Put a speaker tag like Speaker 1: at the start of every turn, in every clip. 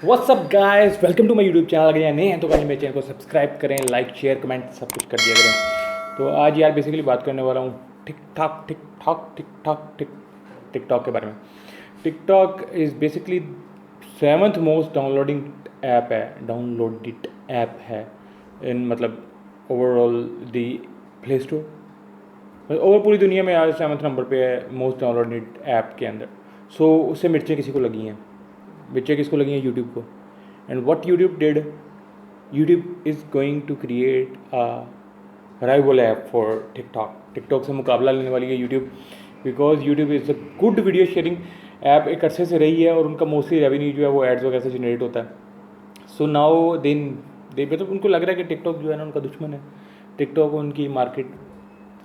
Speaker 1: What's up guys, welcome to my YouTube channel. अगर नए हैं तो गाइस मेरे चैनल को सब्सक्राइब करें, लाइक शेयर कमेंट सब कुछ कर दिया करें। तो आज यार बेसिकली बात करने वाला हूँ टिकटॉक के बारे में। TikTok is basically 7th most downloaded app है इन मतलब ओवरऑल दी प्ले स्टोर। ओवर पूरी दुनिया में आज 7th नंबर पे है मोस्ट डाउनलोडेड ऐप के अंदर। सो उससे मिर्चें किसी को लगी हैं, मिर्चें किसको लगी हैं? यूट्यूब को। And what YouTube did, YouTube is going to create a rival app for TikTok. TikTok से मुकाबला लेने वाली है YouTube, because YouTube is a good video sharing app एक अरसे से रही है और उनका मोस्टली रेवेन्यू जो है वो एड्स वगैरह से जनरेट होता है। सो नाउ दे मतलब उनको लग रहा है कि टिकटॉक जो है ना उनका दुश्मन है। टिकटॉक उनकी मार्केट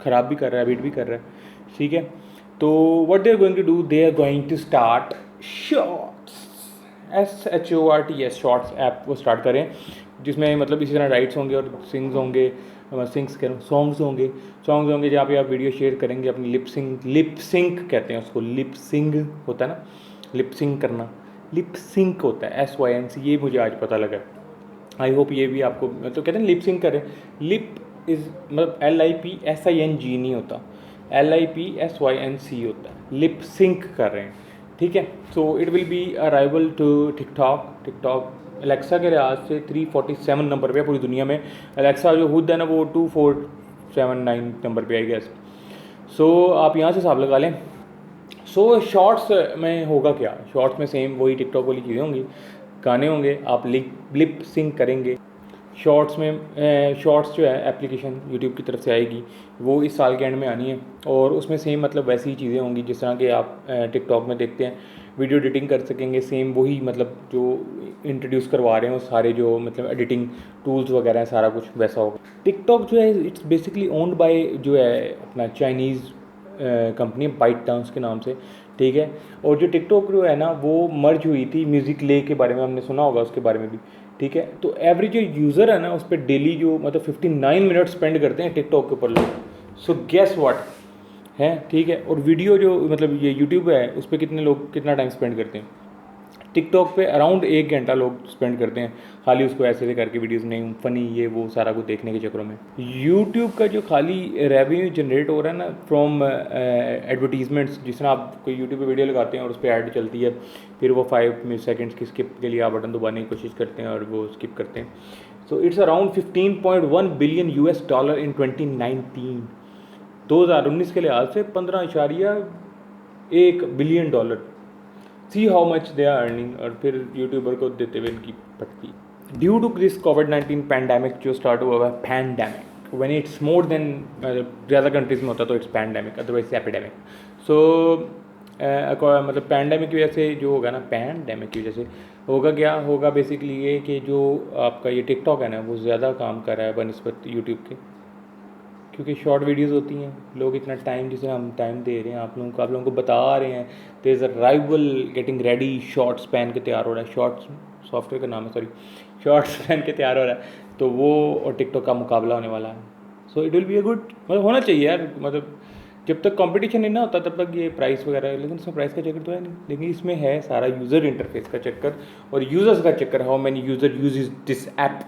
Speaker 1: ख़राब भी कर रहा है, बीट भी कर रहा है, ठीक है। तो what they are going to do, they are going to start shorts, SHORTS shorts app वो स्टार्ट करें, जिसमें मतलब इसी तरह राइट्स होंगे और सिंग्स होंगे, सिंग्स कह रहा हूँ सॉन्ग्स होंगे जहाँ पे आप वीडियो शेयर करेंगे अपनी लिप सिंक कहते हैं उसको, लिप सिंग होता है ना, लिप सिंक करना, लिप सिंक होता है SYNC, ये मुझे आज पता लगा। आई होप ये भी आपको मतलब कहते हैं लिप सिंक करें। लिप इज़ मतलब LIPSING नहीं होता, LIPSYNC होता है, लिप सिंक कर रहे हैं, ठीक है। So it will be a rival to TikTok Alexa के लिहाज से 347 नंबर पे है पूरी दुनिया में। अलेक्सा जो खुद है ना वो 2479 नंबर पे आई गेस। सो आप यहाँ से हिसाब लगा लें। सो शॉर्ट्स में होगा क्या? शॉर्ट्स में सेम वही टिकटॉक वाली चीज़ें होंगी, गाने होंगे, आप लिप सिंक करेंगे। शॉर्ट्स जो है एप्लीकेशन यूट्यूब की तरफ से आएगी, वो इस साल के एंड में आनी है और उसमें सेम मतलब वैसी ही चीज़ें होंगी जिस तरह के आप टिकटॉक में देखते हैं। वीडियो एडिटिंग कर सकेंगे, सेम वही मतलब जो इंट्रोड्यूस करवा रहे हैं वो सारे जो मतलब एडिटिंग टूल्स वगैरह हैं, सारा कुछ वैसा होगा। टिकटॉक जो है इट्स बेसिकली ओन्ड बाय जो है अपना चाइनीज़ कंपनी बाइट डांस के नाम से, ठीक है। और जो टिकटॉक जो है ना वो मर्ज हुई थी म्यूज़िक ले के बारे में हमने सुना होगा उसके बारे में भी, ठीक है। तो एवरेज जो यूज़र है ना उस पर डेली जो मतलब 59 मिनट स्पेंड करते हैं टिकटॉक के ऊपर लोग। सो गेस व्हाट है, ठीक है। और वीडियो जो मतलब ये यूट्यूब है उस पर कितने लोग कितना टाइम स्पेंड करते हैं? टिकटॉक पे अराउंड 1 घंटा लोग स्पेंड करते हैं खाली उसको ऐसे ऐसे करके वीडियोस नहीं फ़नी ये वो सारा कुछ देखने के चक्करों में। यूट्यूब का जो खाली रेवेन्यू जनरेट हो रहा है ना फ्रॉम एडवर्टीजमेंट्स, जिस तरह आप कोई यूट्यूब पे वीडियो लगाते हैं और उस पर ऐड चलती है, फिर वो 5 सेकेंड्स की स्किप के लिए आप बटन दबाने की कोशिश करते हैं और वो स्किप करते हैं। So it's around 15.1 billion $US in 2019। 2019 के लिहाज से 15.1 billion. See how much they are earning, और फिर यूट्यूबर को देते हुए इनकी पटती। ड्यू टू दिस कोविड-19 पैंडेमिक जो स्टार्ट हुआ है, pandemic when it's more than ज़्यादा कंट्रीज़ में होता तो it's pandemic, otherwise epidemic. So मतलब पैंडेमिक की वजह से जो होगा ना, पैंडेमिक की वजह से होगा क्या होगा बेसिकली ये कि जो आपका ये टिकटॉक है ना वो ज़्यादा काम कर रहा है बनिस्बत यूट्यूब के, क्योंकि शॉर्ट वीडियोस होती हैं, लोग इतना टाइम जिसे हम टाइम दे रहे हैं आप लोगों को बता रहे हैं, there is a rival getting ready, shorts पहन के तैयार हो रहा है, शॉर्ट्स सॉफ्टवेयर का नाम है, सॉरी, शॉर्ट्स पहन के तैयार हो रहा है, तो वो और टिकटॉक का मुकाबला होने वाला है। So it will be a good, मतलब होना चाहिए यार, मतलब जब तक कंपटीशन नहीं ना होता तब तक ये प्राइस वगैरह, लेकिन इसमें प्राइस का चक्कर तो है नहीं, लेकिन इसमें है सारा यूज़र इंटरफेस का चक्कर और यूज़र्स का चक्कर, how many user use this app.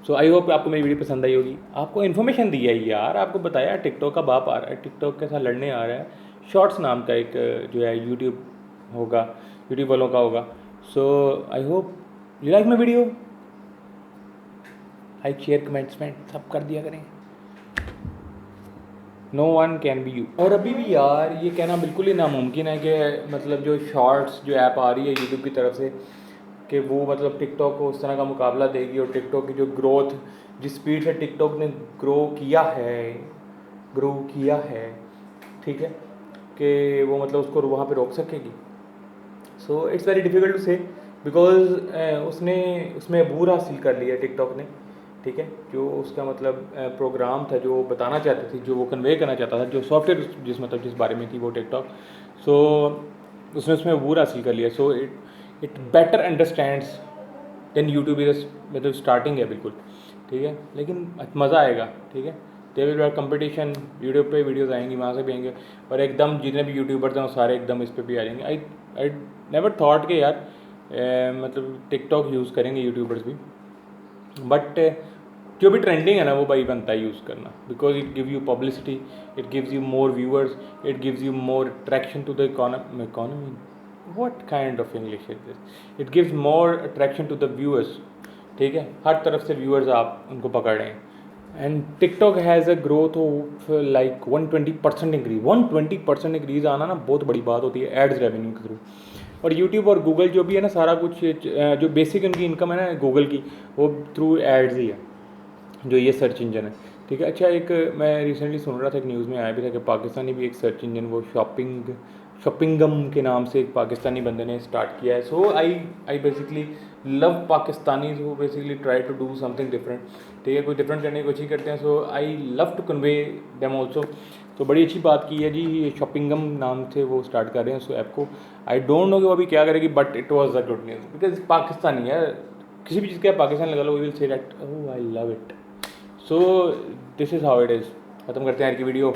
Speaker 1: So I hope आपको मेरी वीडियो पसंद आई होगी, आपको इन्फॉर्मेशन दी है यार, आपको बताया टिकटॉक का बाप आ रहा है, टिकटॉक के साथ लड़ने आ रहा है। शॉर्ट्स नाम का एक जो है यूट्यूब होगा, यूट्यूब वालों का होगा। So I hope you like my video, like share comments में सब कर दिया करें। No one can be you. और अभी भी यार ये कहना बिल्कुल ही नामुमकिन है कि मतलब जो शॉर्ट्स जो ऐप आ रही है यूट्यूब की तरफ से कि वो मतलब टिकटॉक को उस तरह का मुकाबला देगी, और टिकटॉक की जो ग्रोथ, जिस स्पीड से टिकटॉक ने ग्रो किया है, ठीक है, कि वो मतलब उसको वहाँ पे रोक सकेगी। So it's very difficult to say, because उसने उसमें अबूर हासिल कर लिया टिकटॉक ने, ठीक है। जो उसका मतलब प्रोग्राम था, जो वो बताना चाहती थी, जो वो कन्वे करना चाहता था, जो सॉफ्टवेयर जिस बारे में थी वो टिकटॉक, सो उसने उसमें अबूर हासिल कर लिया। So it better understands then YouTube is मतलब स्टार्टिंग है बिल्कुल, ठीक है, लेकिन मज़ा आएगा, ठीक है। There will be competition, YouTube पे वीडियोस आएंगी, वहाँ से भी आएंगे, और एकदम जितने भी यूट्यूबर्स हैं वो सारे एकदम इस पर भी आ जाएंगे। आई नेवर थॉट कि यार मतलब टिकटॉक यूज़ करेंगे यूट्यूबर्स भी, बट जो भी ट्रेंडिंग है ना वो भाई बनता है यूज़ करना, because it give you publicity, it gives you more viewers, it gives you more attraction to the economy, what kind of English is this, it gives more attraction to the viewers, ठीक है, हर तरफ से viewers आप उनको पकड़ रहे हैं। And TikTok has a growth of like 120% increase, 120% increase आना ना बहुत बड़ी बात होती है एड्स रेवेन्यू के थ्रू। और यूट्यूब और गूगल जो भी है ना, सारा कुछ जो बेसिक उनकी इनकम है ना गूगल की, वो थ्रू एड्स ही है, जो ये सर्च इंजन है, ठीक है। अच्छा, एक मैं रिसेंटली सुन रहा था, एक न्यूज़ में आया भी था कि पाकिस्तानी भी एक सर्च इंजन, वो शॉपिंगम के नाम से एक पाकिस्तानी बंदे ने स्टार्ट किया है। So I basically love Pakistanis who basically try to do something different, ठीक है, कोई डिफरेंट करने की कोशिश करते हैं। So I love to convey them also. तो बड़ी अच्छी बात की है जी, ये शॉपिंगम नाम से वो स्टार्ट कर रहे हैं उस ऐप को। आई डोंट नो कि वो अभी क्या करेगी, but it was a good news, because Pakistani है, किसी भी चीज़ का पाकिस्तान लगा लो, we will say that oh I love it. So this is how it is. ख़त्म करते हैं आज की वीडियो।